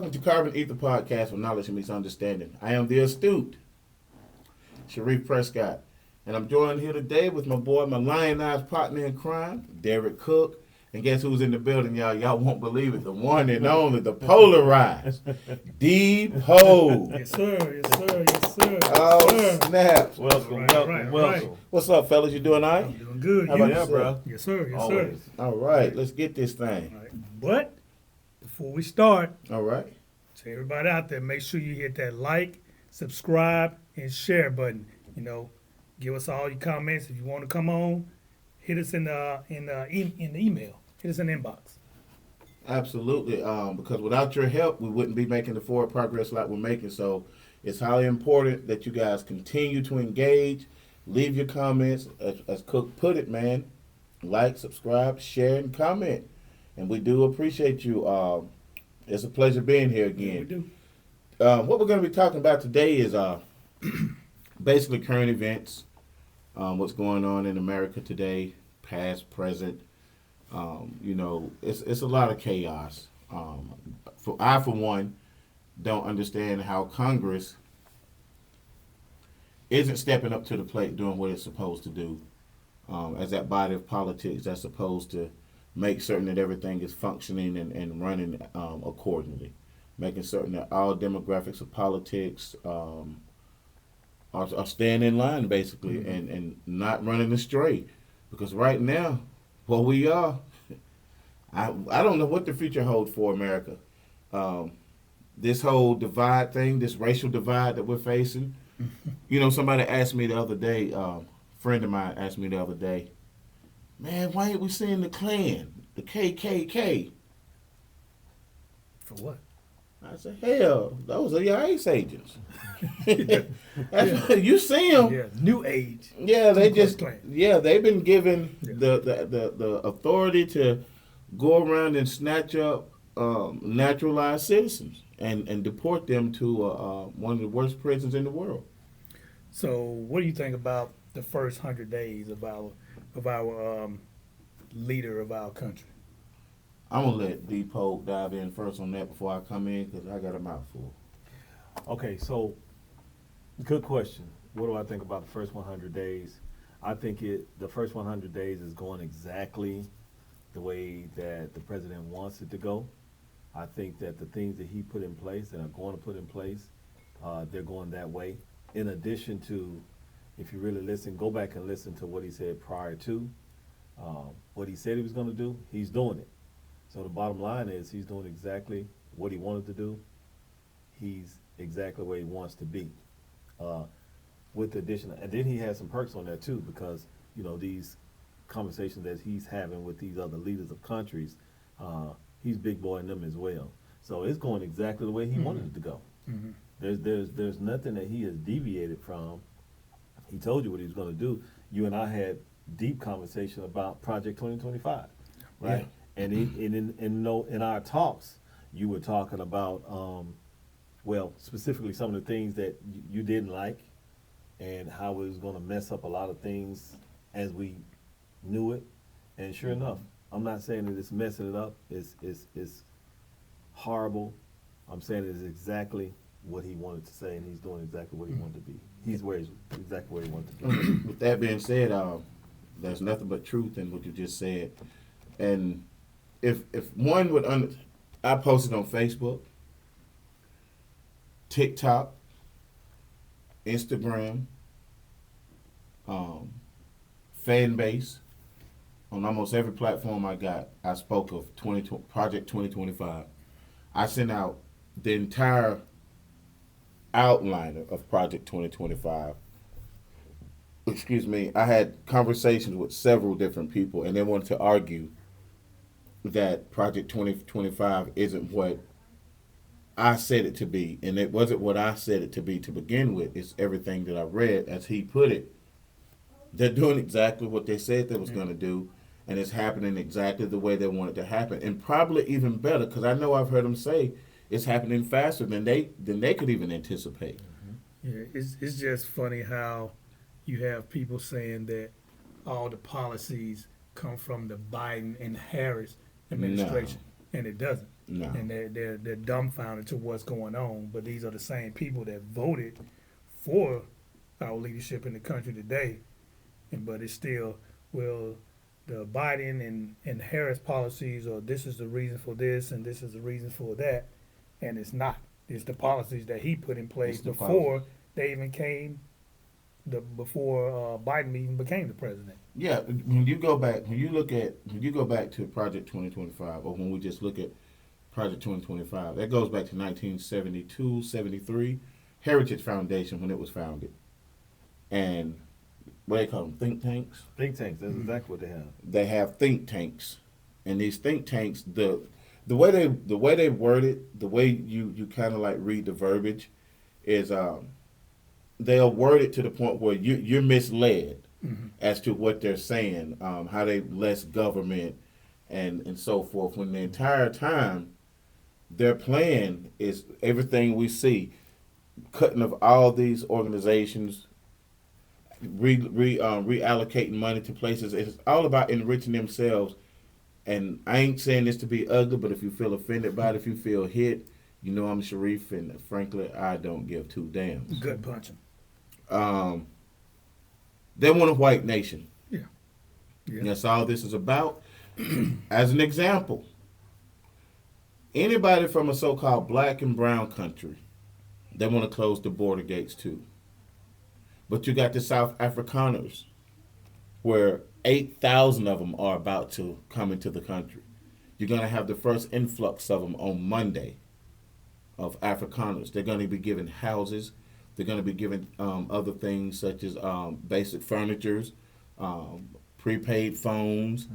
Welcome to Carbon Ether Podcast for Knowledge and Misunderstanding. I am the astute Sharif Prescott, and I'm joined here today with my boy, my lionized partner in crime, Derek Cook. And guess who's in the building, y'all? Y'all won't believe it. The one and only, the polarized, D-Pole. Yes, sir. Yes, sir. Yes, sir. Oh, Yes, sir. snaps. Welcome, Right, welcome, right, welcome. right. What's up, fellas? You doing all I'm right? doing good. How about You? yourself? bro. Yes, sir. Yes, Always. sir. All right, let's get this thing. All right. But before we start, All right. to everybody out there, make sure you hit that like, subscribe, and share button. You know, give us all your comments. If you want to come on, hit us in the email. Hit us in the inbox. Absolutely, because without your help, we wouldn't be making the forward progress like we're making. So it's highly important that you guys continue to engage, leave your comments. As Cook put it, man, like, subscribe, share, and comment. And we do appreciate you. It's a pleasure being here Yeah, we again. do. What we're going to be talking about today is basically current events, what's going on in America today, past, present. It's a lot of chaos. For one, don't understand how Congress isn't stepping up to the plate doing what it's supposed to do. As that body of politics that's supposed to make certain that everything is functioning and running accordingly. Making certain that all demographics of politics are staying in line, basically, and not running astray. Because right now, what we are, I don't know what the future holds for America. This whole divide thing, this racial divide that we're facing. Somebody asked me the other day, a friend of mine asked me the other day, man, why ain't we seeing the Klan, the KKK? For what? I said, hell, those are your ICE agents. Yeah. You see them. Yeah, new age. Yeah, they Ku Klux just Klan. they've been given Yeah. the authority to go around and snatch up naturalized citizens and deport them to one of the worst prisons in the world. So, what do you think about the first 100 days of our leader of our country? I'm gonna let D-Pope dive in first on that before I come in because I got a mouthful. Okay, so good question. What do I think about the first 100 days? I think the first 100 days is going exactly the way that the president wants it to go. I think that the things that he put in place and are going to put in place, they're going that way. In addition to, if you really listen, go back and listen to what he said prior to. What he said he was going to do, he's doing it. So the bottom line is he's doing exactly what he wanted to do. He's exactly where he wants to be. With the addition, and then he has some perks on that too, because these conversations that he's having with these other leaders of countries, he's big boying them as well. So it's going exactly the way he wanted it to go. Mm-hmm. There's nothing that he has deviated from. He told you what he was going to do. You and I had deep conversation about Project 2025, right? Yeah. And in our talks, you were talking about, specifically some of the things that you didn't like, and how it was going to mess up a lot of things as we knew it. And sure enough, I'm not saying that it's messing it up. It's horrible. I'm saying it's exactly what he wanted to say, and he's doing exactly what he wanted to be. He's exactly where he wanted to be. With that being said, there's nothing but truth in what you just said. And if one would I posted on Facebook, TikTok, Instagram, fan base, on almost every platform I spoke of Project 2025. I sent out the entire outline of Project 2025. Excuse me. I had conversations with several different people, and they wanted to argue that Project 2025 isn't what I said it to be, and it wasn't what I said it to be to begin with. It's everything that I read, as he put it. They're doing exactly what they said they was going to do, and it's happening exactly the way they want it to happen, and probably even better, because I know I've heard them say it's happening faster than they could even anticipate. Yeah, it's just funny how you have people saying that all the policies come from the Biden and Harris administration. and it doesn't. No. And they're dumbfounded to what's going on. But these are the same people that voted for our leadership in the country today. But it's still, well, the Biden and Harris policies, or this is the reason for this and this is the reason for that, and it's not. It's the policies that he put in place It's the before they even came, before Biden even became the president. Yeah, when you go back, when you go back to Project 2025, or when we just look at Project 2025, that goes back to 1972, 73, Heritage Foundation when it was founded, and what they call them, think tanks. Think tanks, that's exactly what they have. They have think tanks, and these think tanks, the way they word it, the way you kind of like read the verbiage, is they'll word it to the point where you're misled as to what they're saying, how they less government and so forth. When the entire time their plan is everything we see, cutting of all these organizations, reallocating money to places. It's all about enriching themselves. And I ain't saying this to be ugly, but if you feel offended by it, if you feel hit, you know I'm Sharif, and frankly, I don't give two damns. Good punching. They want a white nation. Yeah. And that's all this is about. As an example, anybody from a so-called black and brown country, they want to close the border gates too. But you got the South Afrikaners, where 8,000 of them are about to come into the country. You're going to have the first influx of them on Monday, of Afrikaners. They're going to be given houses. They're going to be given other things such as basic furnitures, prepaid phones,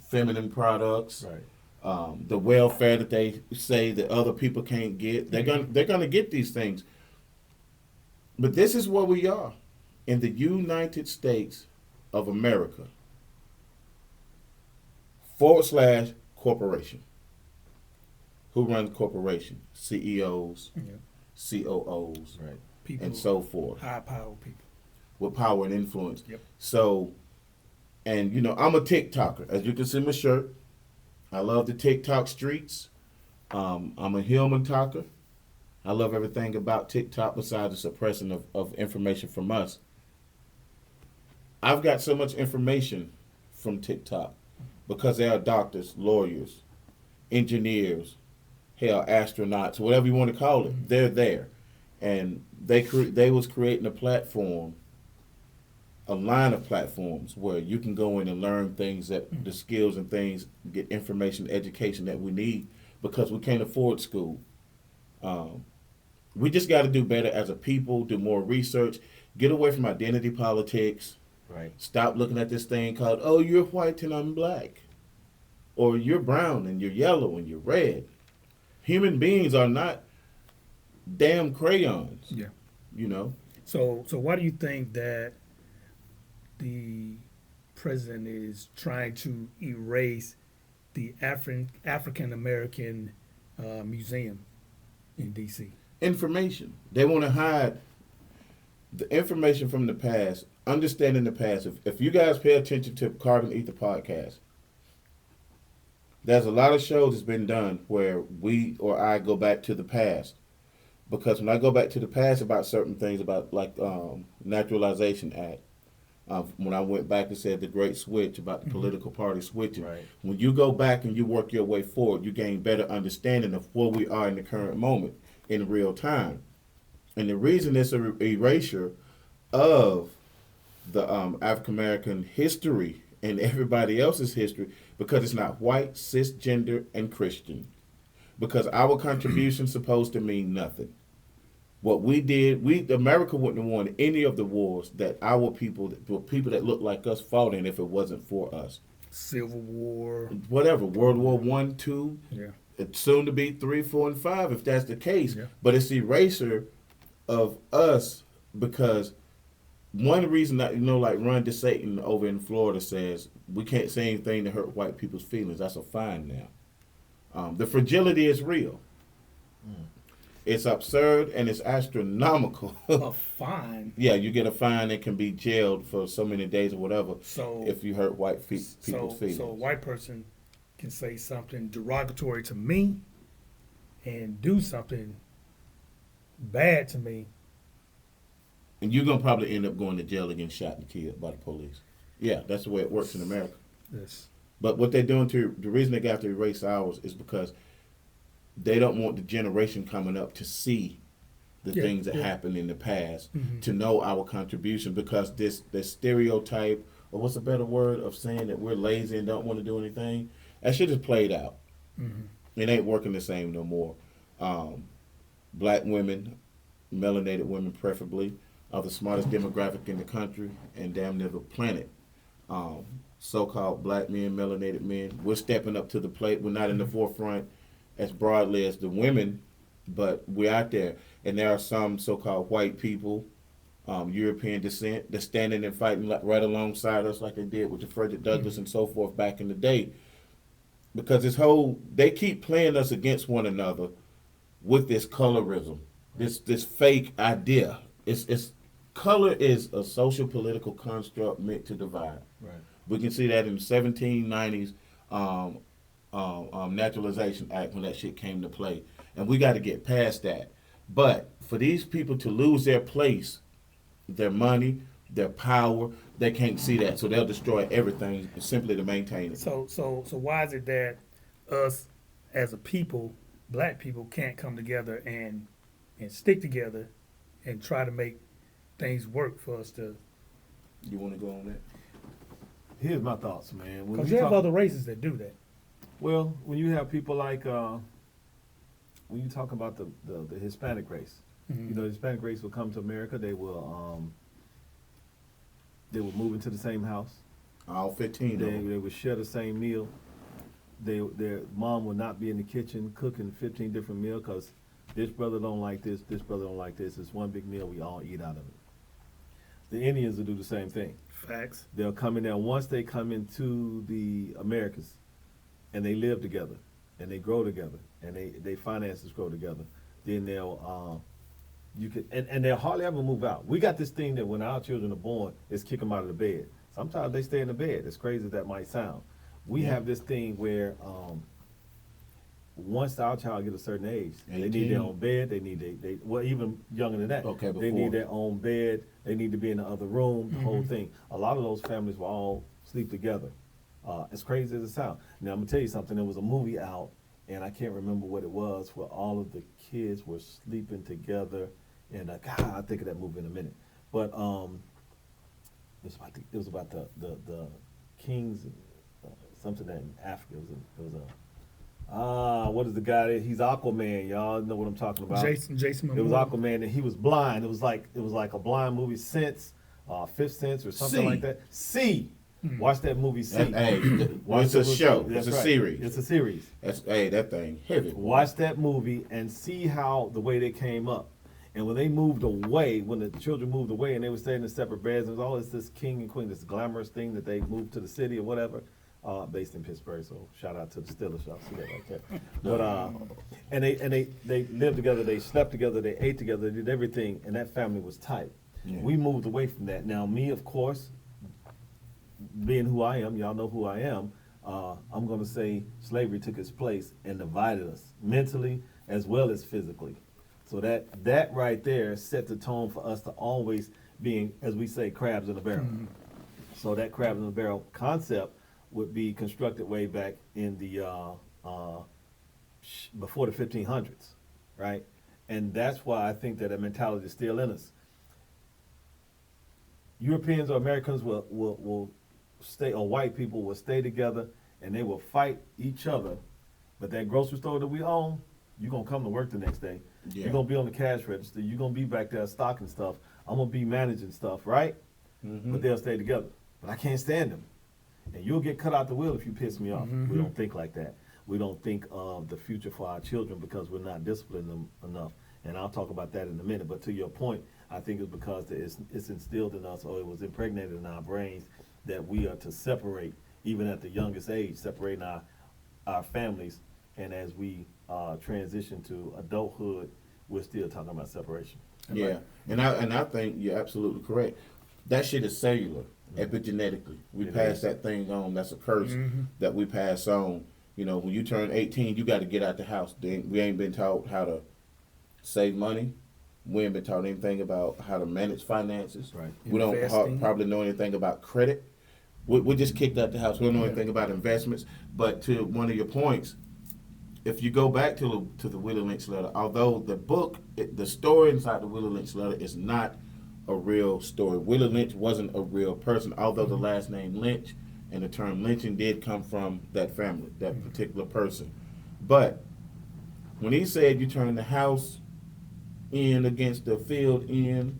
feminine products, Right. the welfare that they say that other people can't get. They're gonna get these things. But this is where we are in the United States of America / corporation. Who runs corporation? CEOs, COOs, Right. People, and so forth, high power people. with power and influence. Yep. So, and you know, I'm a TikToker. As you can see my shirt, I love the TikTok streets. I'm a Hillman talker. I love everything about TikTok besides the suppressing of information from us. I've got so much information from TikTok because there are doctors, lawyers, engineers, hell, astronauts, whatever you want to call it. They're there. And they was creating a platform, a line of platforms where you can go in and learn things, that the skills and things, get information, education that we need because we can't afford school. We just got to do better as a people, do more research, get away from identity politics, Right. stop looking at this thing called, oh, you're white and I'm black, or you're brown and you're yellow and you're red. Human beings are not damn crayons. Yeah. You know? So why do you think that the president is trying to erase the African American museum in D.C.? Information. They want to hide the information from the past, understanding the past. If you guys pay attention to Carbon Ether podcast, there's a lot of shows that's been done where we or I go back to the past. Because when I go back to the past about certain things, about like Naturalization Act, when I went back and said the Great Switch about the political party switching, Right. when you go back and you work your way forward, you gain better understanding of where we are in the current moment in real time. And the reason it's a erasure of the African American history and everybody else's history, because it's not white, cisgender, and Christian. Because our contribution's supposed to mean nothing. What we did, America wouldn't have won any of the wars that our people, the people that look like us, fought in if it wasn't for us. Civil War. Whatever, World War I, II, Yeah. it's soon to be 3, 4, and 5 if that's the case. Yeah. But it's the erasure of us because one reason that, you know, like Ron DeSatan over in Florida says we can't say anything to hurt white people's feelings. That's a fine now. The fragility is real. It's absurd and it's astronomical. A fine. Yeah, you get a fine and can be jailed for so many days or whatever So if you hurt white people's feelings. So a white person can say something derogatory to me and do something bad to me. And you're gonna probably end up going to jail and getting shot and killed by the police. Yeah, that's the way it works in America. Yes. But what they're doing the reason they got to erase ours is because they don't want the generation coming up to see the Yeah, things that yeah. happened in the past, Mhm. to know our contribution, because this stereotype, or what's a better word of saying that we're lazy and don't want to do anything, that shit is played out. Mhm. It ain't working the same no more. Black women, melanated women preferably, are the smartest demographic in the country and damn near the planet. So-called black men, melanated men, we're stepping up to the plate. We're not in the forefront as broadly as the women, but we're out there. And there are some so-called white people, European descent, that's standing and fighting right alongside us, like they did with the Frederick Douglass and so forth back in the day. Because they keep playing us against one another with this colorism, this fake idea. It's color is a social political construct meant to divide. Right. We can see that in the 1790s Naturalization Act when that shit came to play, and we got to get past that. But for these people to lose their place, their money, their power, they can't see that, so they'll destroy everything simply to maintain it. So why is it that us as a people, black people, can't come together and stick together and try to make things work for us to? You want to go on that? Here's my thoughts, man. When Because we you have talk- other races that do that. Well, when you have people like, when you talk about the Hispanic race, Mhm. you know, the Hispanic race will come to America. They will move into the same house. All 15 of They them. would share the same meal. Their mom would not be in the kitchen cooking 15 different meals because this brother don't like this brother don't like this. It's one big meal, we all eat out of it. The Indians will do the same thing. Facts. They'll come in there once they come into the Americas and they live together and they grow together and they finances grow together. Then they'll and they'll hardly ever move out. We got this thing that when our children are born, it's kick them out of the bed. Sometimes they stay in the bed, as crazy as that might sound. We Yeah. have this thing where once our child get a certain age, they need 18. their own bed. They need well, even younger than that. Okay, they before. need their own bed. They need to be in the other room. The whole Mhm. thing. A lot of those families will all sleep together. As crazy as it sounds. Now I'm gonna tell you something. There was a movie out, and I can't remember what it was, where all of the kids were sleeping together. And God, I'll think of that movie in a minute. But it was about the kings, something in Africa. It was what is the guy? He's Aquaman. Y'all know what I'm talking about. Jason It was Momoa. Aquaman, and he was blind. It was like a blind movie, Fifth Sense or something See. like that. See, watch that movie. See, Hey, Watch it's that a movie. show. That's It's a right. series. It's a series. That thing heavy. Watch that movie and see how the way they came up. And when they moved away, when the children moved away and they were staying in separate beds, it was always this king and queen, this glamorous thing that they moved to the city or whatever, based in Pittsburgh. So shout out to the Steelers, y'all see that right there. But and they lived together, they slept together, they ate together, they did everything, and that family was tight. Yeah. We moved away from that. Now me, of course, being who I am, y'all know who I am. I'm going to say slavery took its place and divided us mentally as well as physically. So that right there set the tone for us to always being, as we say, crabs in a barrel. Mm-hmm. So that crabs in a barrel concept would be constructed way back in the before the 1500s, right? And that's why I think that mentality is still in us. Europeans or Americans will stay, or white people will stay together and they will fight each other. But that grocery store that we own, you're going to come to work the next day. Yeah. You're going to be on the cash register. You're going to be back there stocking stuff. I'm going to be managing stuff, right? Mhm. But they'll stay together. But I can't stand them. And you'll get cut out the wheel if you piss me off. We don't think like that. We don't think of the future for our children because we're not disciplining them enough. And I'll talk about that in a minute. But to your point, I think it's because it's instilled in us, or it was impregnated in our brains, that we are to separate, even at the youngest age, separating our families. And as we transition to adulthood, we're still talking about separation. Yeah, and I think you're absolutely correct. That shit is cellular, epigenetically. We It pass is. that thing on. That's a curse that we pass on. You know, when you turn 18, you got to get out the house. We ain't been taught how to save money. We ain't been taught anything about how to manage finances. Right. We don't Investing. probably know anything about credit. We just kicked out the house. We don't know anything about investments. But to one of your points, if you go back to the Willie Lynch letter, although the book, the story inside the Willie Lynch letter is not a real story. Willie Lynch wasn't a real person, although the last name Lynch and the term lynching did come from that family, that particular person. But when he said you turn the house in against the field in,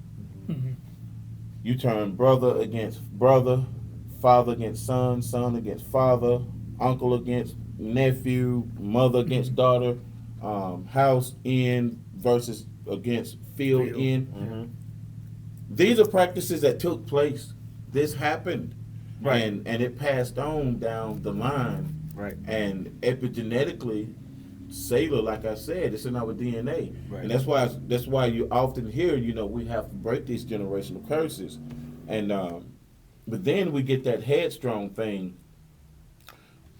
you turn brother against brother, father against son, son against father, uncle against nephew, mother against daughter, house in versus against field Field. in. These are practices that took place. This happened, Right. and it passed on down the line. Right. And epigenetically, Sailor, like I said, it's in our DNA, Right. and that's why you often hear, we have to break these generational curses, and but then we get that headstrong thing.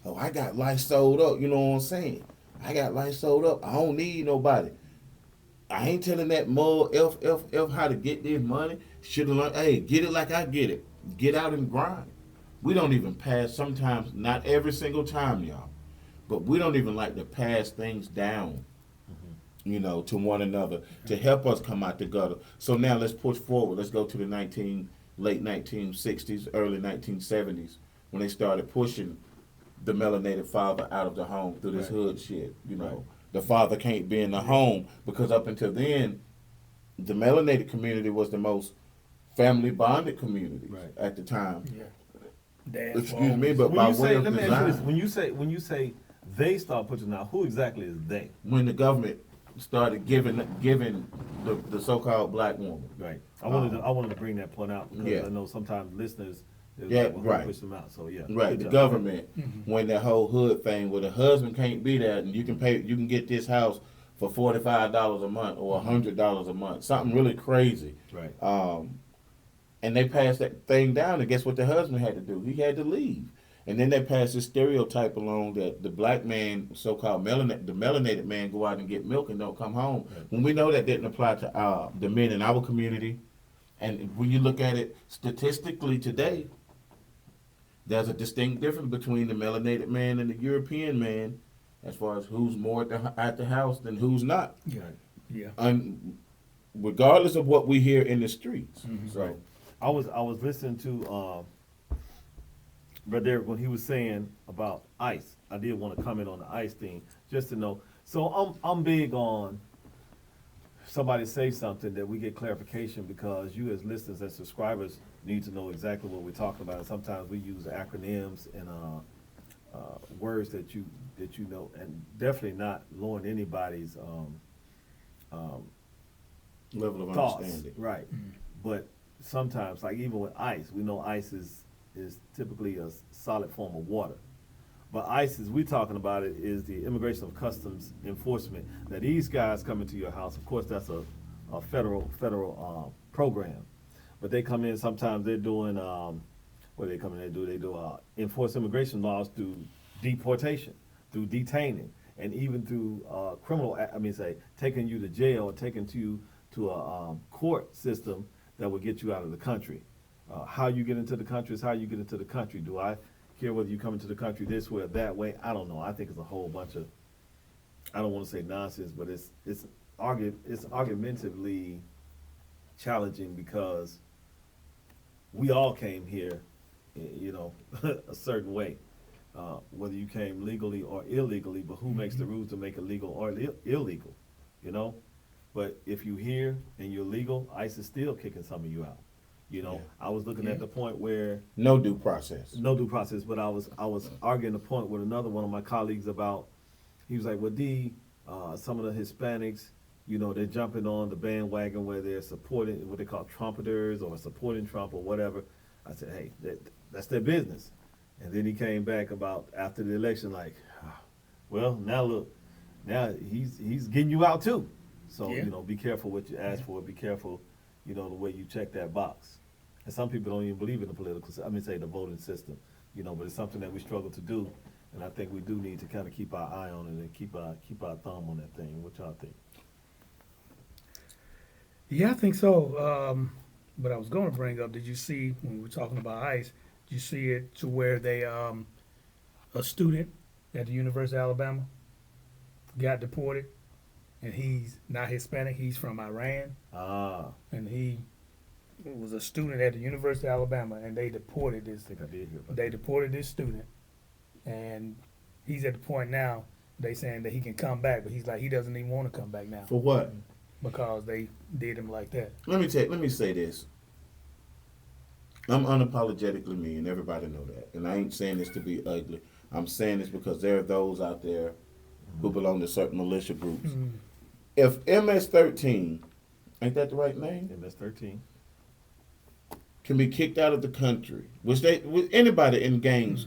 Oh, I got life sold up. You know what I'm saying? I got life sold up. I don't need nobody. I ain't telling that mug F how to get this money. Should have learned. Hey, get it like I get it. Get out and grind. We don't even pass. Sometimes, not every single time, y'all, but we don't even like to pass things down, to one another to help us come out the gutter. So now let's push forward. Let's go to the late 1960s, early 1970s, when they started pushing the melanated father out of the home through this hood shit. Right. The father can't be in the home because up until then, the melanated community was the most family bonded community Right. at the time. Yeah. Dad, Excuse me, mom. but When by you way say, of let me ask you this: design, when you say they start pushing out, who exactly is they? when the government started giving the so-called black woman. Right. I wanted to bring that point out because Yeah. I know sometimes listeners Yeah, will right. push them out. So yeah. Right, Good the job. government, when that whole hood thing where the husband can't be there and you can get this house for $45 a month or $100 a month, something really crazy. Right. And they passed that thing down, and guess what the husband had to do? He had to leave. And then they passed this stereotype along that the black man, so-called the melanated man, go out and get milk and don't come home. Right. When we know that didn't apply to the men in our community, and when you look at it statistically today, there's a distinct difference between the melanated man and the European man, as far as who's more at the house than who's not. Yeah. Yeah. Regardless of what we hear in the streets. So. Right. I was listening to Brother Derek when he was saying about ICE. I did want to comment on the ICE thing just to know. So I'm big on somebody say something that we get clarification because you as listeners and subscribers need to know exactly what we're talking about. And sometimes we use acronyms and words that you know, and definitely not lowering anybody's Level of thoughts, understanding. right? But sometimes, like even with ice, we know ice is typically a solid form of water. But ICE, as we're talking about it, is the Immigration of Customs Enforcement. Now these guys come into your house. Of course, that's a federal program. But they come in. Sometimes they're doing what they come in. They do enforce immigration laws through deportation, through detaining, and even through taking you to jail or taking you to a court system that will get you out of the country. How you get into the country is how you get into the country. Do I care whether you come into the country this way or that way? I don't know. I think it's a whole bunch of, I don't want to say nonsense, but it's argumentatively challenging because we all came here, a certain way. Whether you came legally or illegally, but who makes the rules to make it legal or illegal, But if you're here and you're legal, ICE is still kicking some of you out. Yeah. I was looking at the point where No due process. but I was arguing the point with another one of my colleagues about. He was like, "Well, some of the Hispanics, they're jumping on the bandwagon where they're supporting what they call trumpeters or supporting Trump or whatever." I said, "Hey, that's their business." And then he came back about after the election, like, "Well, now look, now he's getting you out too." So, Yeah. Be careful what you ask for. Be careful, the way you check that box. And some people don't even believe in the the voting system, but it's something that we struggle to do. And I think we do need to kind of keep our eye on it and keep our thumb on that thing. What y'all think? Yeah, I think so. But I was going to bring up, did you see, when we were talking about ICE, did you see it to where they, a student at the University of Alabama got deported, and he's not Hispanic, he's from Iran, Ah, and he was a student at the University of Alabama, and they deported I this, think I did hear about they that. deported this student, and he's at the point now, they saying that he can come back, but he's like, he doesn't even want to come back now, For what? because they did him like that. Let me say this. I'm unapologetically me, and everybody know that. And I ain't saying this to be ugly. I'm saying this because there are those out there who belong to certain militia groups. Mm. If MS-13, ain't that the right name, MS-13. can be kicked out of the country, with anybody in gangs,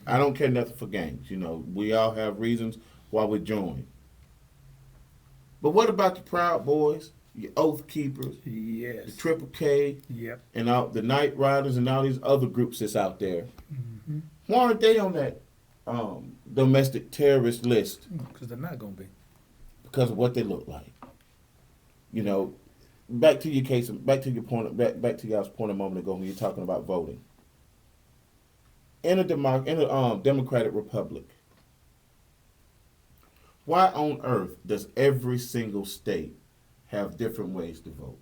I don't care nothing for gangs. You know, we all have reasons why we join. But what about the Proud Boys, your Oath Keepers, the Yes. Triple K, Yep. and all the Night Riders, and all these other groups that's out there? Mm-hmm. Why aren't they on that domestic terrorist list? Because they're not going to be. Because of what they look like. You know, back to your case, back to your point, back to y'all's point a moment ago when you're talking about voting. In a democratic republic, why on earth does every single state have different ways to vote?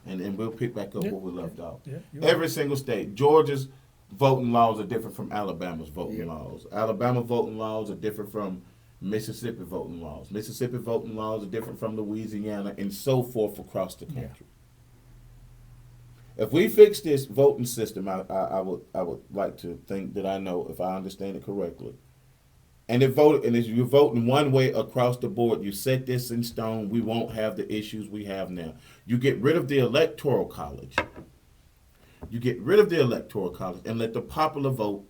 And we'll pick back up Yeah. where we left off. Yeah. you're Every right. single state. Georgia's voting laws are different from Alabama's voting Yep. laws. Alabama voting laws are different from Mississippi voting laws. Mississippi voting laws are different from Louisiana, and so forth across the Yeah. country. If we fix this voting system, I would like to think that I know if I understand it correctly. And if you're voting one way across the board, you set this in stone, we won't have the issues we have now. You get rid of the electoral college. You get rid of the electoral college and let the popular vote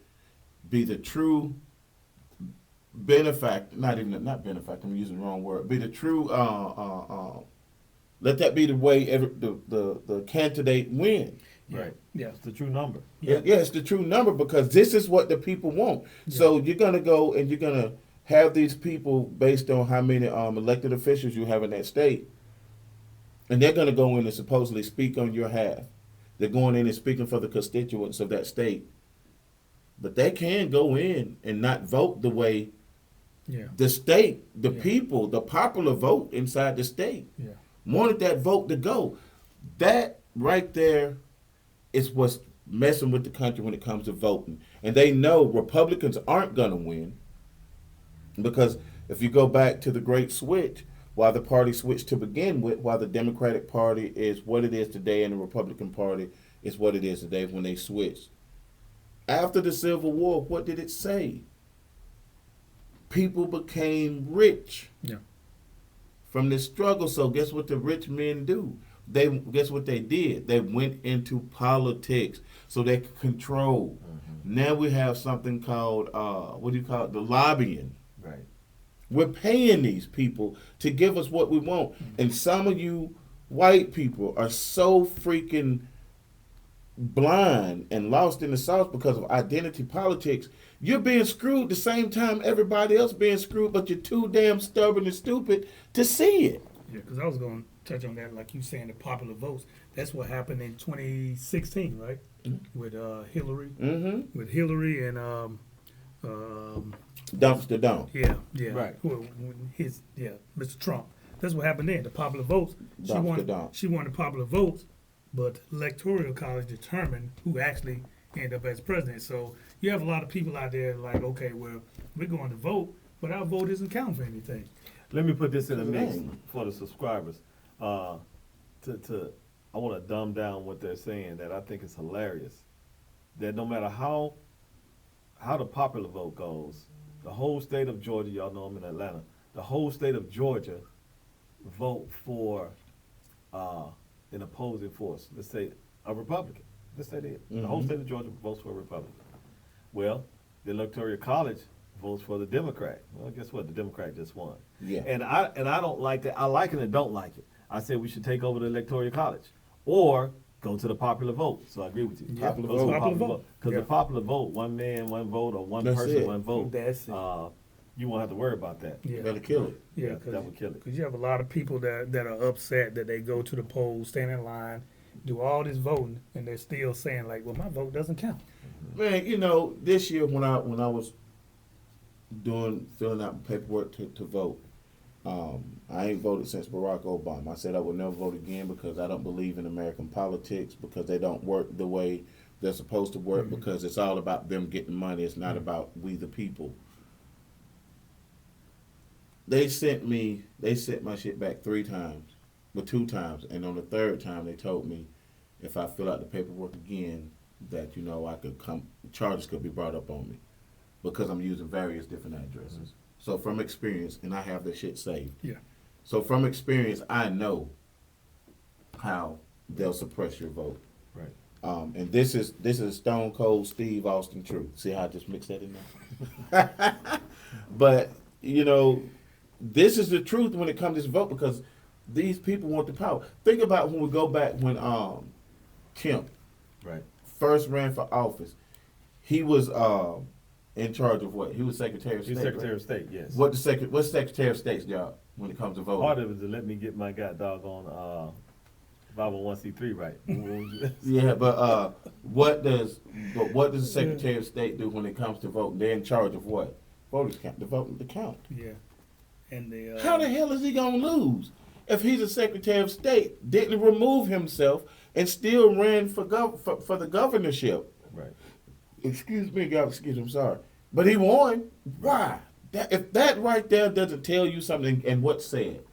be the true benefactor, not benefactor, I'm using the wrong word, be the true, let that be the way the candidate win. Right. Yeah. It's the true number. Yeah. Yeah, it's the true number because this is what the people want. Yeah. So you're going to go and you're going to have these people based on how many elected officials you have in that state. And they're going to go in and supposedly speak on your behalf. They're going in and speaking for the constituents of that state. But they can go in and not vote the way Yeah. the state, the Yeah. people, the popular vote inside the state Yeah. wanted that vote to go. That right there is what's messing with the country when it comes to voting. And they know Republicans aren't going to win because if you go back to the Great Switch, why the party switched to begin with, why the Democratic Party is what it is today and the Republican Party is what it is today when they switched. After the Civil War, what did it say? People became rich Yeah. from this struggle. So guess what the rich men do? Guess what they did? They went into politics so they could control. Now we have something called what do you call it? The lobbying. Right. We're paying these people to give us what we want. And some of you white people are so freaking blind and lost in the sauce because of identity politics. You're being screwed the same time everybody else being screwed, but you're too damn stubborn and stupid to see it. Yeah. Because I was going to touch on that, like you saying, the popular votes. That's what happened in 2016, right? With Hillary. Mm-hmm. With Hillary and Dumpster dump. yeah, yeah, Right. Mr. Trump. That's what happened then. The popular votes. She Dumpster won. dump. She won the popular votes, but electoral college determined who actually ended up as president. So you have a lot of people out there like, okay, well, we're going to vote, but our vote isn't counting for anything. Let me put this in the mix Dang. for the subscribers. I want to dumb down what they're saying that I think is hilarious. That no matter how the popular vote goes, the whole state of Georgia, y'all know I'm in Atlanta, the whole state of Georgia vote for an opposing force. Let's say a Republican. Let's say that. The whole state of Georgia votes for a Republican. Well, the Electoral College votes for the Democrat. Well, guess what? The Democrat just won. Yeah. And I don't like that. I like it and don't like it. I said we should take over the Electoral College. Or go to the popular vote. So I agree with you. Yeah, Popular Go to the vote. Popular vote. Because Yeah. the popular vote, one man, one vote, or one That's person, it. one vote. That's it. You won't have to worry about that. Yeah. Better kill it. Yeah, that would kill it. because you have a lot of people that are upset that they go to the polls, stand in line, do all this voting, and they're still saying like, "Well, my vote doesn't count." Man, this year when I was filling out paperwork to vote, I ain't voted since Barack Obama. I said I would never vote again because I don't believe in American politics, because they don't work the way they're supposed to work, because it's all about them getting money. It's not about we the people. They sent my shit back 3 times, but 2 times, and on the 3rd time they told me if I fill out the paperwork again that I could charges could be brought up on me because I'm using various different addresses. So from experience, and I have this shit saved. Yeah. So from experience, I know how they'll suppress your vote. Right. And this is Stone Cold Steve Austin truth. See how I just mixed that in there? But this is the truth when it comes to this vote, because these people want the power. Think about when we go back when Kemp Right. first ran for office. He was in charge of what? He was Secretary of State. He's Secretary right? of State, yes. What's Secretary of State's job when it comes to voting? Part of it is to let me get my doggone 501c3 right. Yeah, but what does the Secretary of State do when it comes to voting? They're in charge of what? Voters count. The vote, the count. Yeah. And the How the hell is he gonna lose if he's a Secretary of State, didn't remove himself, and still ran for the governorship? Right. Excuse me, I'm sorry, but he won. Why? If that right there doesn't tell you something, and what's said,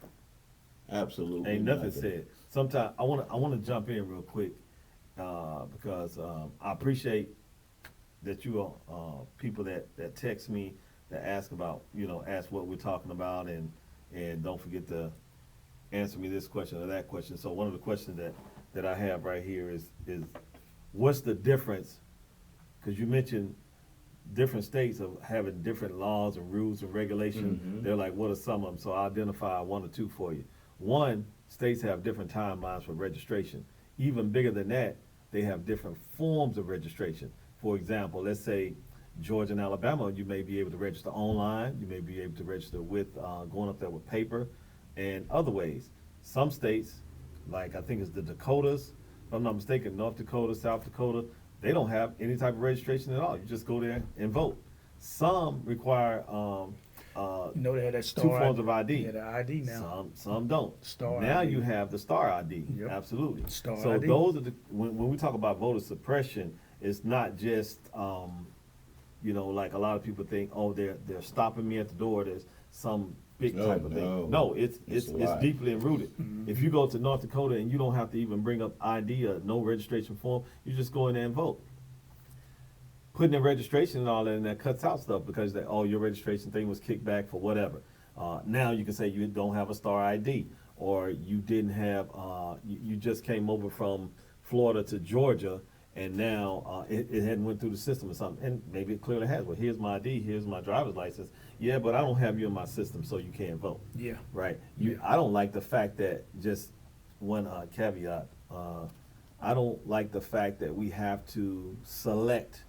absolutely Ain't nothing said. Sometimes I want to jump in real quick because I appreciate that you are people that text me, that ask about ask what we're talking about, and don't forget to answer me this question or that question. So one of the questions that I have right here is what's the difference? Because you mentioned different states of having different laws and rules and regulations. Mhm. They're like, what are some of them? So I'll identify 1 or 2 for you. One, states have different timelines for registration. Even bigger than that, they have different forms of registration. For example, let's say Georgia and Alabama, you may be able to register online. You may be able to register with going up there with paper and other ways. Some states, like I think it's the Dakotas, if I'm not mistaken, North Dakota, South Dakota, they don't have any type of registration at all. You just go there and vote. Some require they had that star 2 forms of ID. Yeah, the ID now. Some don't. Star now ID. you have the star ID. Yep. Absolutely. Star so ID. those are when we talk about voter suppression, it's not just like a lot of people think, oh, they're stopping me at the door. There's some big type of thing. No, it's deeply rooted. Mm-hmm. If you go to North Dakota and you don't have to even bring up ID or no registration form, you just go in there and vote. Putting in registration and all that, and that cuts out stuff because your registration thing was kicked back for whatever. Now you can say you don't have a star ID, or you didn't have, you just came over from Florida to Georgia, and now it hadn't went through the system or something, and maybe it clearly has. Well, here's my ID, here's my driver's license. Yeah, but I don't have you in my system, so you can't vote. Yeah. Right. I don't like the fact that, just one caveat, I don't like the fact that we have to select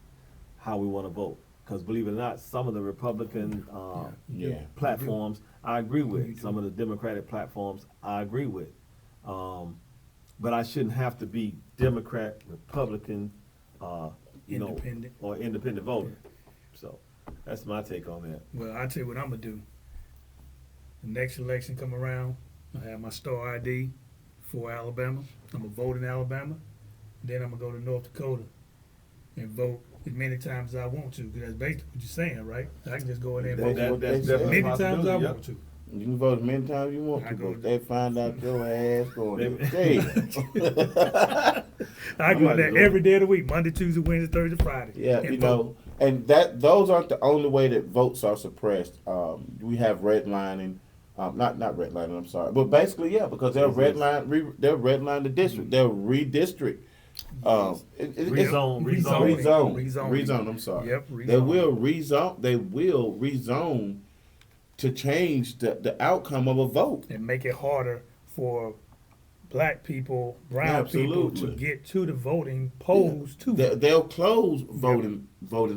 how we want to vote. Because believe it or not, some of the Republican platforms I agree with. Some of the Democratic platforms I agree with. But I shouldn't have to be Democrat, Republican, Independent. or independent voter. So that's my take on that. Well, I'll tell you what I'm going to do. The next election come around, I have my star ID for Alabama. I'm going to vote in Alabama. Then I'm going to go to North Dakota and vote as many times as I want to, because that's basically what you're saying, right? I can just go in there and vote That's as definitely many a times as I possibility, want to. You can vote as many times you want I to, go but they find out your ass going to jail. I go there every day of the week, Monday, Tuesday, Wednesday, Thursday, Friday. Yeah, and vote. and those aren't the only way that votes are suppressed. We have redlining, not redlining. I'm sorry, but basically, yeah, because they'll redline the district. They'll redistrict. Rezone. Rezone. I'm sorry. Yep, They will rezone. They will rezone to change the outcome of a vote. And make it harder for black people, brown people to Absolutely. get to the voting polls to vote. They'll close voting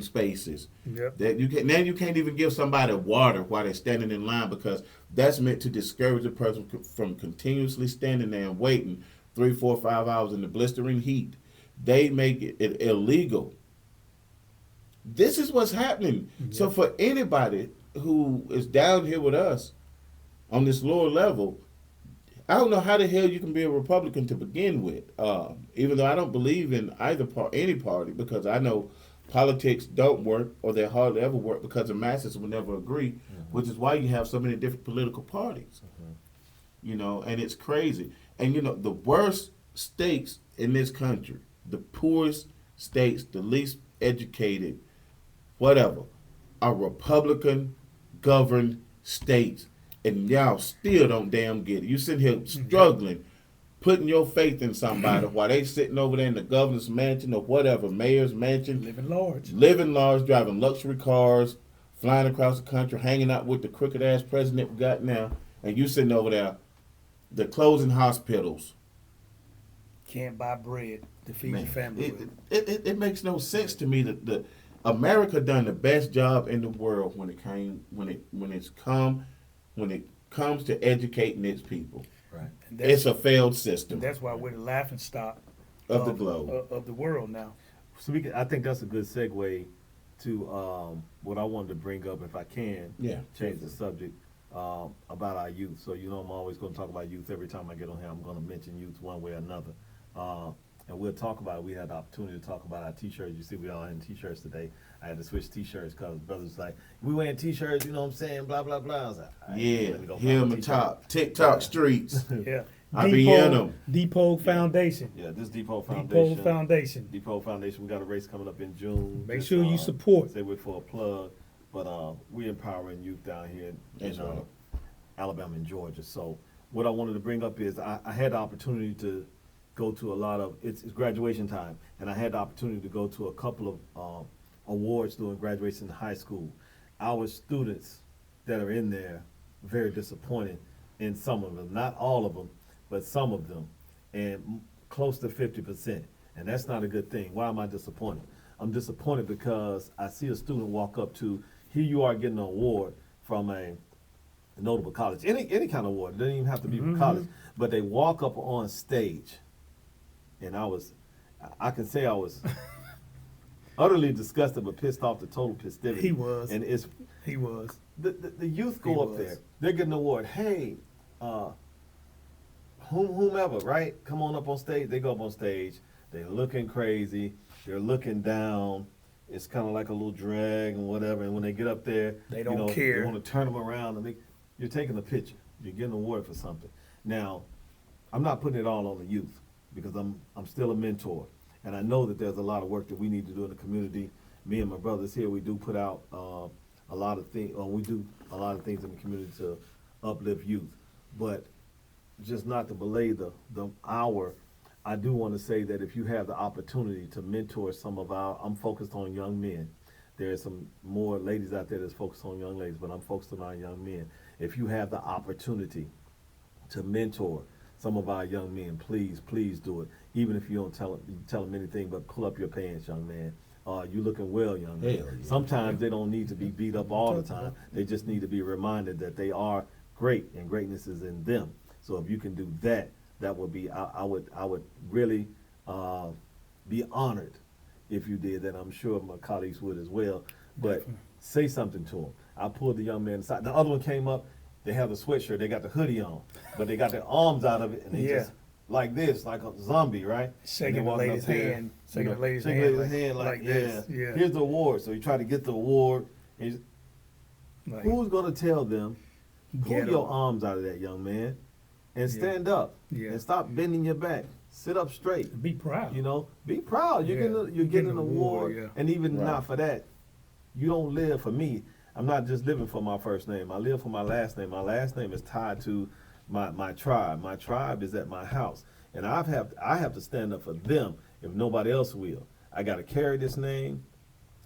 spaces. Yep. That you can't even give somebody water while they're standing in line, because that's meant to discourage the person from continuously standing there and waiting 3, 4, 5 hours in the blistering heat. They make it illegal. This is what's happening. So for anybody who is down here with us on this lower level, I don't know how the hell you can be a Republican to begin with. Even though I don't believe in any party, because I know politics don't work, or they hardly ever work, because the masses will never agree, which is why you have so many different political parties. And it's crazy. And the worst states in this country, the poorest states, the least educated, whatever, are Republican governed states. And y'all still don't damn get it. You sitting here struggling, putting your faith in somebody while they sitting over there in the governor's mansion or whatever, mayor's mansion, living large, driving luxury cars, flying across the country, hanging out with the crooked ass president we got now, and you sitting over there, they're closing hospitals. Can't buy bread to feed your family with. It makes no sense to me that America done the best job in the world when it comes to educating its people. Right. It's a failed system. That's why we're the laughing stock of the globe. Of the world now. So I think that's a good segue to what I wanted to bring up, if I can. Yeah. Change the subject about our youth. So I'm always going to talk about youth every time I get on here. I'm going to mention youth one way or another. And we'll talk about it. We had the opportunity to talk about our T-shirts. You see, we all in T-shirts today. I had to switch T-shirts because brothers was like, we wearing T-shirts, you know what I'm saying, blah, blah, blah. I was like, all right, let me go here find on a the T-shirt. top, TikTok streets. Yeah. I be in them. Depot Foundation. Yeah, this Depot Foundation. Depot Foundation. Depot Foundation. We got a race coming up in June. Make sure you support. Say we're for a plug, but we're empowering youth down here in right. Alabama and Georgia. So what I wanted to bring up is I had the opportunity to go to a lot of it's graduation time, and I had the opportunity to go to a couple of awards during graduation in high school. Our students that are in there very disappointed in some of them, not all of them, but some of them, and close to 50%. And that's not a good thing. Why am I disappointed? I'm disappointed because I see a student walk up to, here you are getting an award from a notable college, any kind of award. It doesn't even have to be from college, but they walk up on stage, and I can say I was utterly disgusted, but pissed off, the total festivity. He was. And He was. The youth go up there, they're getting an award. Hey, whomever, right? Come on up on stage. They go up on stage. They're looking crazy. They're looking down. It's kind of like a little drag and whatever. And when they get up there, they don't care. They want to turn them around and you're taking a picture. You're getting an award for something. Now, I'm not putting it all on the youth because I'm still a mentor, and I know that there's a lot of work that we need to do in the community. Me and my brothers here, we do put out a lot of things, or we do a lot of things in the community to uplift youth. But just not to belay the hour, I do want to say that if you have the opportunity to mentor some of I'm focused on young men. There's some more ladies out there that's focused on young ladies, but I'm focused on our young men. If you have the opportunity to mentor some of our young men, please do it. Even if you don't tell them anything, but pull up your pants, young man. You looking well, young man. Hell yeah. Sometimes they don't need to be beat up all the time. They just need to be reminded that they are great and greatness is in them. So if you can do that, that would be, I would really be honored if you did that. I'm sure my colleagues would as well. But say something to them. I pulled the young man aside. The other one came up. They have the sweatshirt. They got the hoodie on, but they got their arms out of it, and they just like this, like a zombie, right? Shaking the lady's hand. Shaking the lady's hand like this. Yeah. Here's the award. So you try to get the award. And Like, who's going to tell them, pull Get your 'em. arms out of that, young man, and stand up, and stop bending your back. Sit up straight. Be proud. Be proud. You're getting an award, yeah. and even Right. not for that, you don't live for me. I'm not just living for my first name. I live for my last name. My last name is tied to my tribe. My tribe is at my house, and I have to stand up for them if nobody else will. I got to carry this name.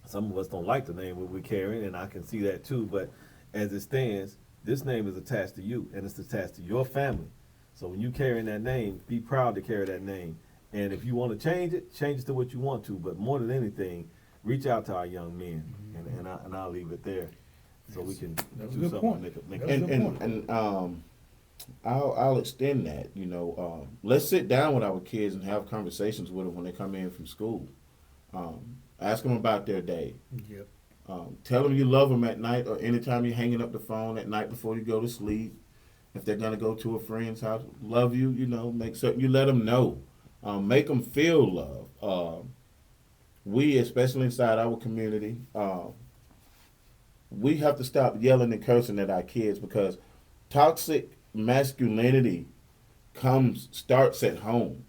Some of us don't like the name we're carrying, and I can see that too. But as it stands, this name is attached to you, and it's attached to your family. So when you carrying that name, be proud to carry that name. And if you want to change it to what you want to. But more than anything, reach out to our young men, and I'll leave it there, so we can That's a do good something. point. Make That's a a good point. And I'll extend that. Let's sit down with our kids and have conversations with them when they come in from school. Ask them about their day. Yep. Tell them you love them at night or anytime you're hanging up the phone at night before you go to sleep. If they're gonna go to a friend's house, love you. Make certain you let them know. Make them feel love. We, especially inside our community, we have to stop yelling and cursing at our kids because toxic masculinity starts at home.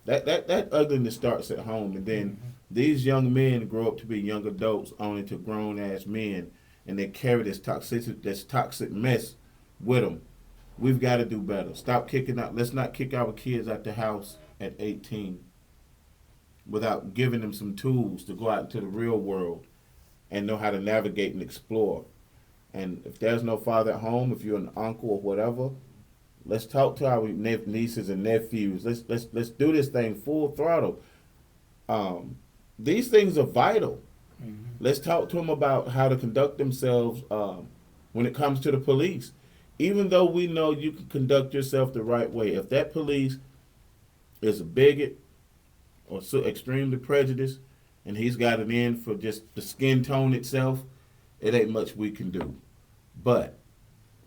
That ugliness starts at home, and then these young men grow up to be young adults, only to grown ass men, and they carry this toxic mess with them. We've got to do better. Stop kicking out. Let's not kick our kids out the house at 18 without giving them some tools to go out into the real world and know how to navigate and explore. And if there's no father at home, if you're an uncle or whatever, let's talk to our nieces and nephews. Let's do this thing full throttle. These things are vital. Let's talk to them about how to conduct themselves when it comes to the police. Even though we know you can conduct yourself the right way, if that police is a bigot or so extremely prejudiced, and he's got it in for just the skin tone itself, it ain't much we can do. But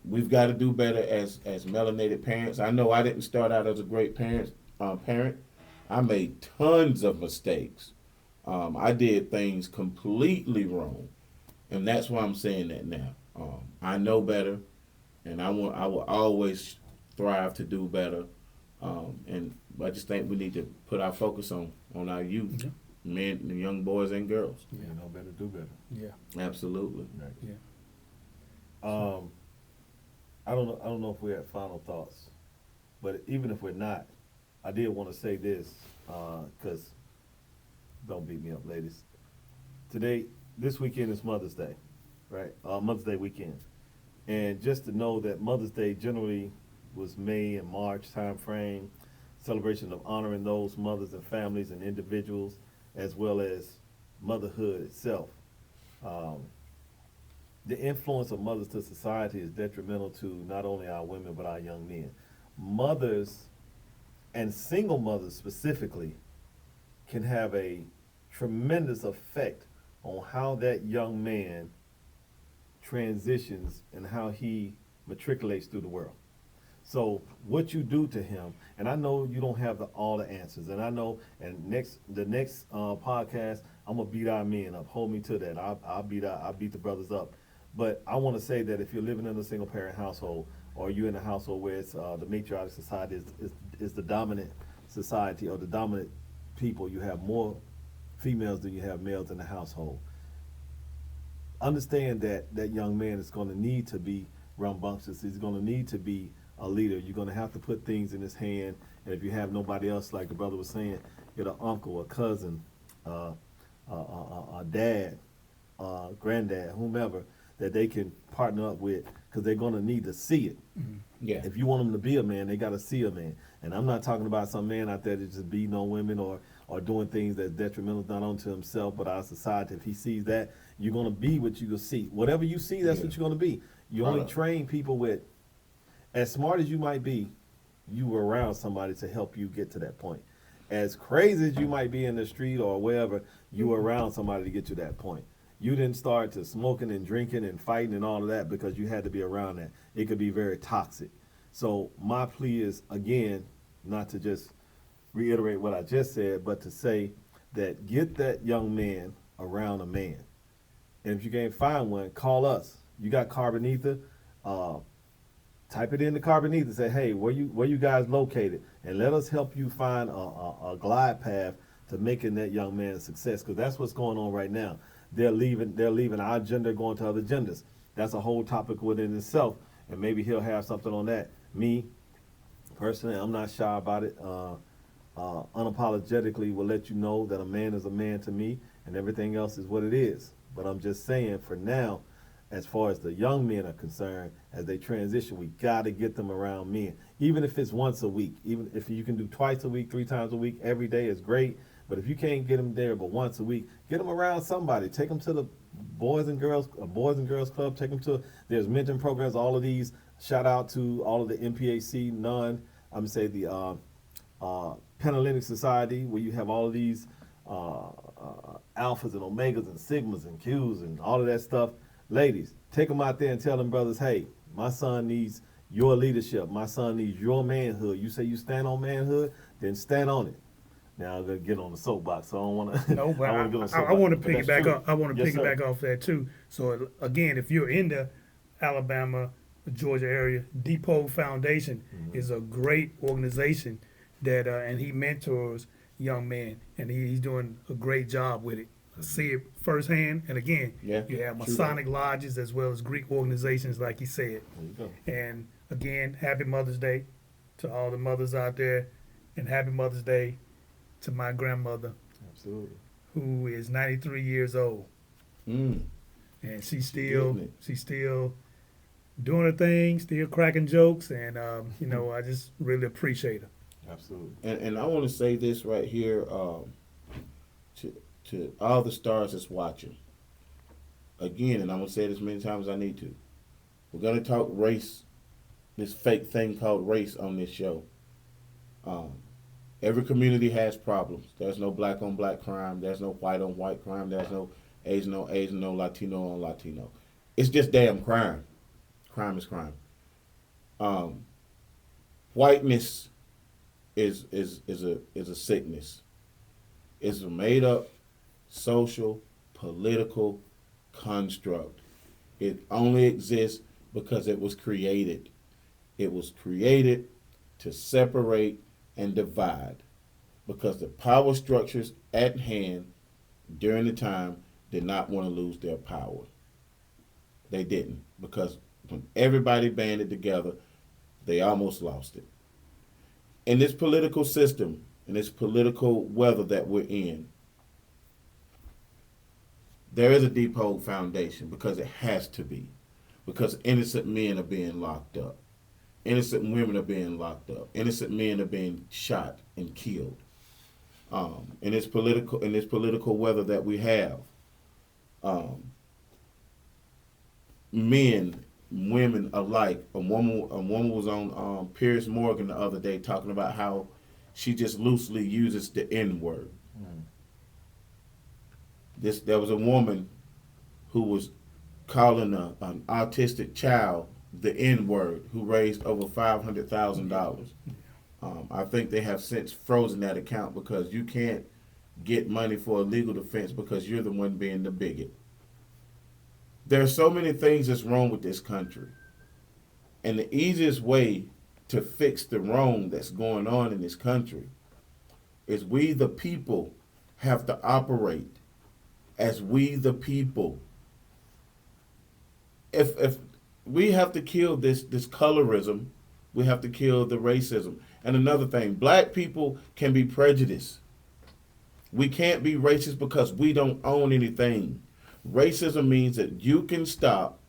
we've got to do better as melanated parents. I know I didn't start out as a great parent. I made tons of mistakes. I did things completely wrong, and that's why I'm saying that now. I know better, and I will always strive to do better. And I just think we need to put our focus on our youth, men, and young boys and girls. Yeah, know better, do better. Yeah. Absolutely. Right. Yeah. I don't know if we're at final thoughts, but even if we're not, I did want to say this, because don't beat me up, ladies. This weekend is Mother's Day, right? Mother's Day weekend. And just to know that Mother's Day generally was May and March time frame, celebration of honoring those mothers and families and individuals, as well as motherhood itself. The influence of mothers to society is detrimental to not only our women, but our young men. Mothers, and single mothers specifically, can have a tremendous effect on how that young man transitions and how he matriculates through the world. So what you do to him, and I know you don't have all the answers, and I know, and the next podcast, I'm gonna beat our men up. Hold me to that. I'll beat the brothers up. But I want to say that if you're living in a single parent household, or you're in a household where it's the matriarchal society is the dominant society, or the dominant people, you have more females than you have males in the household. Understand that that young man is going to need to be rambunctious. He's going to need to be a leader. You're going to have to put things in his hand. And if you have nobody else, like the brother was saying, get an uncle, a cousin, a dad, granddad, whomever, that they can partner up with, because they're going to need to see it. Yeah. If you want them to be a man, they got to see a man. And I'm not talking about some man out there that just beating on women or doing things that's detrimental not only to himself but our society. If he sees that, you're going to be what you see. Whatever you see, that's what you're going to be. You only train people with, as smart as you might be, you were around somebody to help you get to that point. As crazy as you might be in the street or wherever, you were around somebody to get to that point. You didn't start to smoking and drinking and fighting and all of that because you had to be around that. It could be very toxic. So my plea is, again, not to just reiterate what I just said, but to say that get that young man around a man. And if you can't find one, call us. You got carbon ether, type it in the carbon ether. Say, hey, where you guys located? And let us help you find a glide path to making that young man a success, because that's what's going on right now. They're leaving our gender, going to other genders. That's a whole topic within itself, and maybe he'll have something on that. Me, personally, I'm not shy about it. Unapologetically will let you know that a man is a man to me, and everything else is what it is. But I'm just saying, for now, as far as the young men are concerned, as they transition, we got to get them around men. Even if it's once a week, even if you can do twice a week, 3 times a week, every day is great. But if you can't get them there, but once a week, get them around somebody. Take them to the Boys and Girls Club. Take them to, there's mentoring programs. All of these. Shout out to all of the MPAC, I'm gonna say the Panhellenic Society, where you have all of these alphas and omegas and sigmas and Qs and all of that stuff. Ladies, take them out there and tell them brothers, hey, my son needs your leadership. My son needs your manhood. You say you stand on manhood, then stand on it. Now I'm gonna get on the soapbox, so I don't want to. No, but I want to piggyback on. I want to piggyback off that too. So again, if you're in the Alabama, Georgia area, Depot Foundation is a great organization that, and he mentors young men, and he's doing a great job with it. I see it firsthand. And again, you have Masonic lodges as well as Greek organizations, like he said. There you go. And again, happy Mother's Day to all the mothers out there, and happy Mother's Day to my grandmother, Absolutely. who is 93 years old, and she's still doing her thing, still cracking jokes, and I just really appreciate her. Absolutely. And I want to say this right here to all the stars that's watching. Again, and I'm going to say it as many times as I need to. We're going to talk race, this fake thing called race on this show. Every community has problems. There's no black on black crime. There's no white on white crime. There's no Asian on Asian, no Latino on Latino. It's just damn crime. Crime is crime. Whiteness is a sickness. It's a made up social, political construct. It only exists because it was created. It was created to separate and divide, because the power structures at hand during the time did not want to lose their power. They didn't, because when everybody banded together, they almost lost it. In this political system, in this political weather that we're in, there is a Depot Foundation, because it has to be, because innocent men are being locked up. Innocent women are being locked up. Innocent men are being shot and killed. In this political weather that we have, men, women alike. A woman was on Piers Morgan the other day talking about how she just loosely uses the N word. There was a woman who was calling an autistic child the N-word, who raised over $500,000. I think they have since frozen that account, because you can't get money for a legal defense because you're the one being the bigot. There are so many things that's wrong with this country. And the easiest way to fix the wrong that's going on in this country is we the people have to operate as we the people. If we have to kill this colorism, we have to kill the racism. And another thing, black people can be prejudiced. We can't be racist because we don't own anything. Racism means that you can stop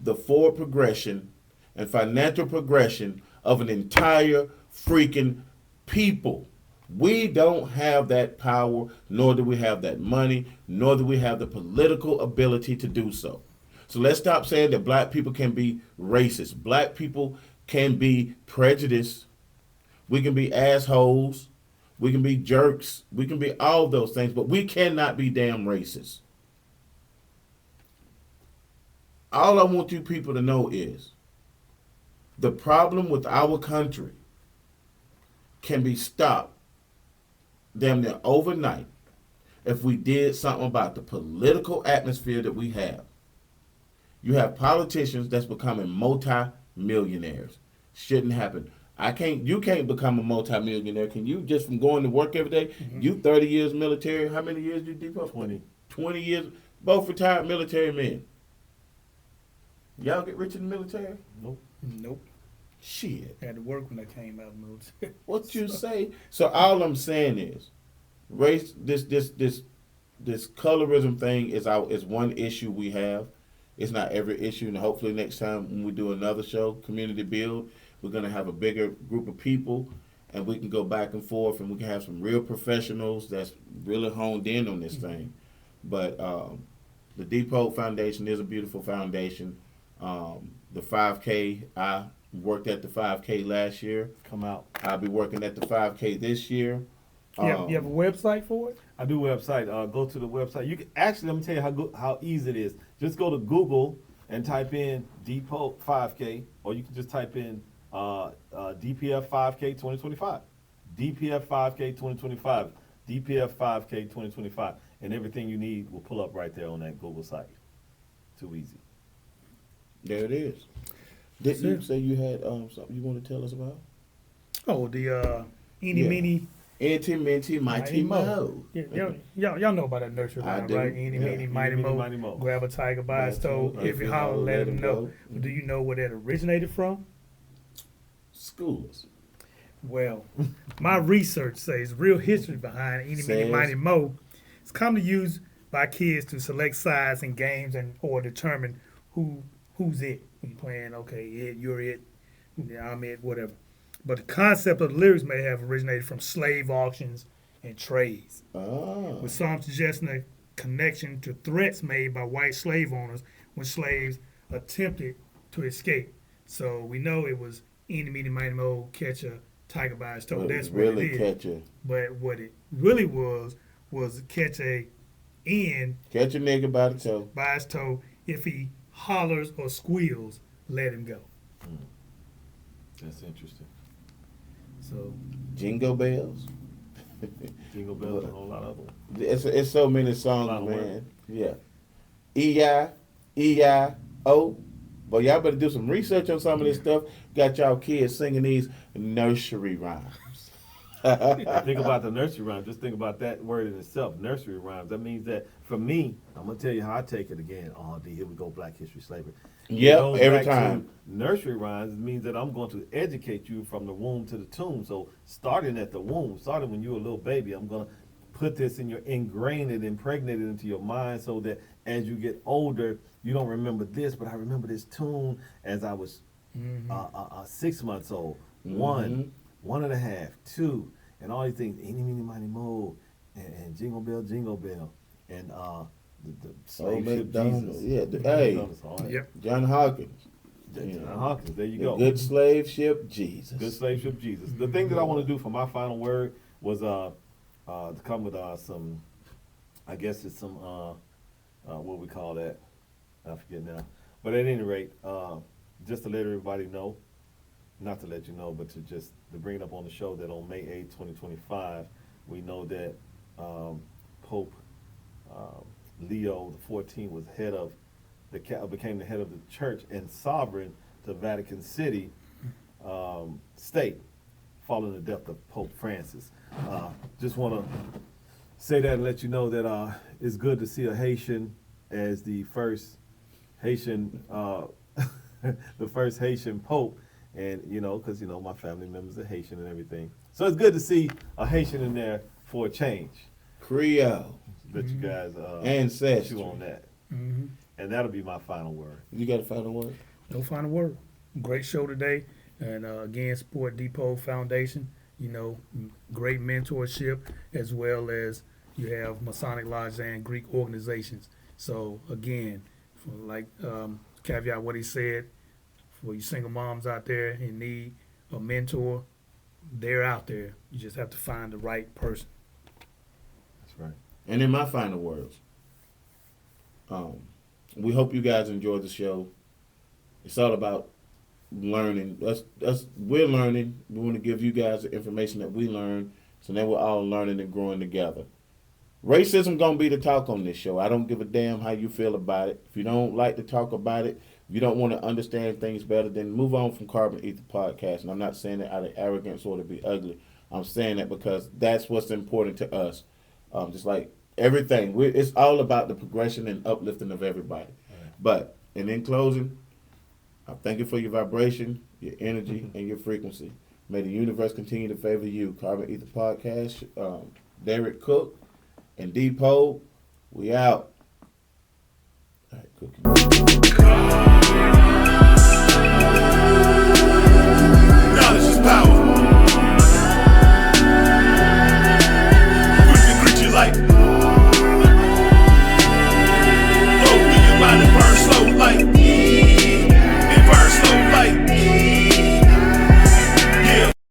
the forward progression and financial progression of an entire freaking people. We don't have that power, nor do we have that money, nor do we have the political ability to do so. So let's stop saying that black people can be racist. Black people can be prejudiced. We can be assholes. We can be jerks. We can be all those things, but we cannot be damn racist. All I want you people to know is the problem with our country can be stopped damn near overnight if we did something about the political atmosphere that we have. You have politicians that's becoming multi-millionaires. Shouldn't happen. You can't become a multi-millionaire. Can you, just from going to work every day? Mm-hmm. You 30 years military. How many years you Depot? 20. 20 years. Both retired military men. Y'all get rich in the military? Nope. Shit. I had to work when I came out of the military. What you say? So all I'm saying is, race, this colorism thing is one issue we have. It's not every issue, and hopefully next time when we do another show, Community Build, we're gonna have a bigger group of people, and we can go back and forth, and we can have some real professionals that's really honed in on this thing. But the Depot Foundation is a beautiful foundation. The 5K, I worked at the 5K last year. Come out. I'll be working at the 5K this year. You have a website for it? I do website. Go to the website. You can actually, let me tell you how easy it is. Just go to Google and type in Depot 5K, or you can just type in DPF 5K 2025. DPF 5K 2025. DPF 5K 2025. And everything you need will pull up right there on that Google site. Too easy. There it is. Didn't you say you had something you want to tell us about? Oh, the eeny Yeah. meeny. Inty Minty Mighty Mo. Yeah, y'all know about that nursery I rhyme, do. right? Eeny Yeah. meeny miny mo. Mighty Mo. Grab a tiger by his toe. If you holler, let him know. But do you know where that originated from? Schools. Well, my research says real history behind Eeny Meeny Says- Miny Mo. It's commonly used by kids to select sides in games and or determine who's it. When you're playing, okay, it, you're it, yeah, I'm it, whatever. But the concept of the lyrics may have originated from slave auctions and trades, Ah. with some suggesting a connection to threats made by white slave owners when slaves attempted to escape. So we know it was Eeny Meeny Miny Mo, catch a tiger by his toe. But That's what really it is. catch a But what it really was catch a end nigga by the toe. by his toe. If he hollers or squeals, let him go. That's interesting. So Jingle bells. Jingle bells and a whole lot of them. It's so many songs, Lot of man. words. Yeah. E-I-E-I-O. But y'all better do some research on some of this stuff. Got y'all kids singing these nursery rhymes. Think about the nursery rhyme. Just think about that word in itself. Nursery rhymes. That means that for me, I'm gonna tell you how I take it again. Oh, D, here we go. Black History, Slavery. It Yep, goes every back to time. Nursery rhymes means that I'm going to educate you from the womb to the tomb. So starting at the womb, starting when you were a little baby, I'm gonna put this in your impregnate it into your mind so that as you get older, you don't remember this, but I remember this tune as I was 6 months old. One, 1.5, 2, and all these things. Eeny, meeny, miny, mo, and jingle bell, and the slave ship McDonald. Jesus. Yeah, McDonald's, hey. all that. yep. John Hawkins. John Hawkins, there you The go. good slave ship, Jesus. Good slave ship Jesus. The thing that I want to do for my final word was to come with some, I guess it's some what we call that. I forget now. But at any rate, just to let everybody know, not to let you know, but to bring it up on the show that on May 8th, 2025, we know that Pope Leo XIV was became the head of the church and sovereign to Vatican City state, following the death of Pope Francis. Just want to say that and let you know that it's good to see a Haitian as the first Haitian, the first Haitian Pope, and because my family members are Haitian and everything, so it's good to see a Haitian in there for a change. Creole. Let you guys Ancestry. chew on that, Mm-hmm. and that'll be my final word. You got a final word? No final word. Great show today, and again, support Depot Foundation. Great mentorship, as well as you have Masonic Lodge and Greek organizations. So again, caveat what he said, for you single moms out there in need a mentor, they're out there. You just have to find the right person. That's right. And in my final words, we hope you guys enjoyed the show. It's all about learning. We're learning. We want to give you guys the information that we learned, so then we're all learning and growing together. Racism gonna be the talk on this show. I don't give a damn how you feel about it. If you don't like to talk about it, if you don't want to understand things better, then move on from Carbon Ether Podcast. And I'm not saying that out of arrogance or to be ugly. I'm saying that because that's what's important to us. Just like everything, it's all about the progression and uplifting of everybody. Right. But, and in closing, I thank you for your vibration, your energy, and your frequency. May the universe continue to favor you. Carbon Ether Podcast, Derek Cook, and Depot, we out. All right, Cookie.